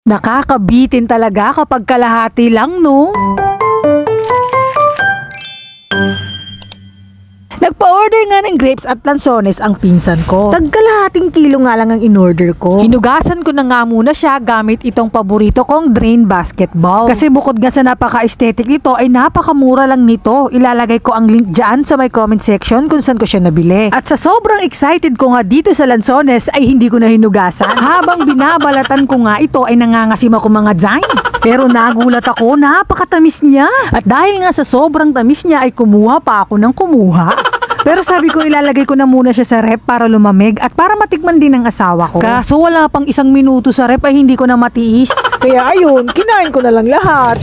Nakakabitin talaga kapag kalahati lang, no? Nagpa-order nga ng grapes at lansones ang pinsan ko. Tagkalahating kilo nga lang ang in-order ko. Hinugasan ko na nga muna siya gamit itong paborito kong drain basketball. Kasi bukod nga sa napaka-aesthetic nito ay napakamura lang nito. Ilalagay ko ang link dyan sa my comment section kung saan ko siya nabili. At sa sobrang excited ko nga dito sa lansones ay hindi ko na hinugasan. Habang binabalatan ko nga ito ay nangangasim ako mga dyan. Pero nagulat ako, napakatamis niya. At dahil nga sa sobrang tamis niya ay kumuha pa ako ng kumuha. Pero sabi ko ilalagay ko na muna siya sa rep para lumamig at para matikman din ng asawa ko. Kaso wala pang 1 minuto sa rep ay hindi ko na matiis. Kaya ayun, kinain ko na lang lahat.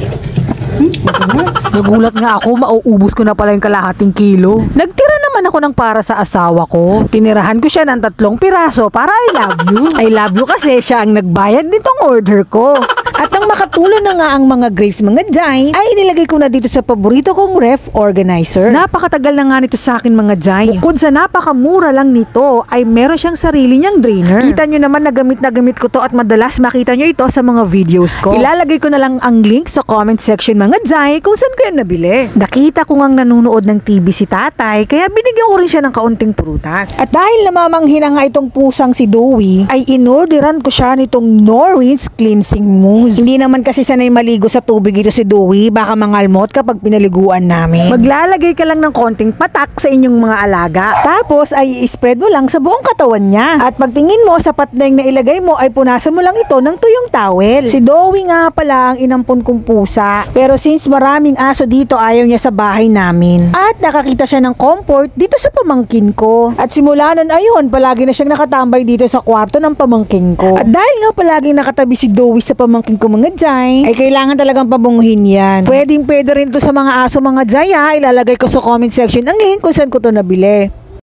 Nagulat nga ako, mauubos ko na pala yung kalahating kilo. Nagtira naman ako ng para sa asawa ko. Tinirahan ko siya ng 3 piraso para I love you. I love you kasi siya ang nagbayad nitong order ko. At nang makatulong na nga ang mga grapes mga jay, ay inilagay ko na dito sa paborito kong ref organizer. Napakatagal na nga nito sa akin mga jay. Bukod sa napakamura lang nito, ay meron siyang sarili niyang drainer. Kita nyo naman na gamit ko to at madalas makita nyo ito sa mga videos ko. Ilalagay ko na lang ang link sa comment section mga jay kung saan ko yan nabili. Nakita ko ngang nanunood ng TV si tatay, kaya binigyan ko rin siya ng kaunting prutas. At dahil namamanghin na nga itong pusang si Dewey, ay inorderan ko siya nitong Norwich Cleansing Mousse. Hindi naman kasi sanay maligo sa tubig ito si Dewey, baka mangalmot kapag pinaliguan namin. Maglalagay ka lang ng konting patak sa inyong mga alaga. Tapos ay i-spread mo lang sa buong katawan niya. At pagtingin mo, sapat na yung nailagay mo ay punasan mo lang ito ng tuyong towel. Si Dewey nga pala ang inampon kong pusa. Pero since maraming aso dito, ayaw niya sa bahay namin. At nakakita siya ng comfort dito sa pamangkin ko. At simula nun ayun, palagi na siyang nakatambay dito sa kwarto ng pamangkin ko. At dahil nga palaging nakatabi si Dewey sa pamangkin ko mga jay, ay kailangan talagang pabunguhin yan. Pwede rin ito sa mga aso mga jay ha. Ilalagay ko sa comment section ang link kung saan ko ito nabili.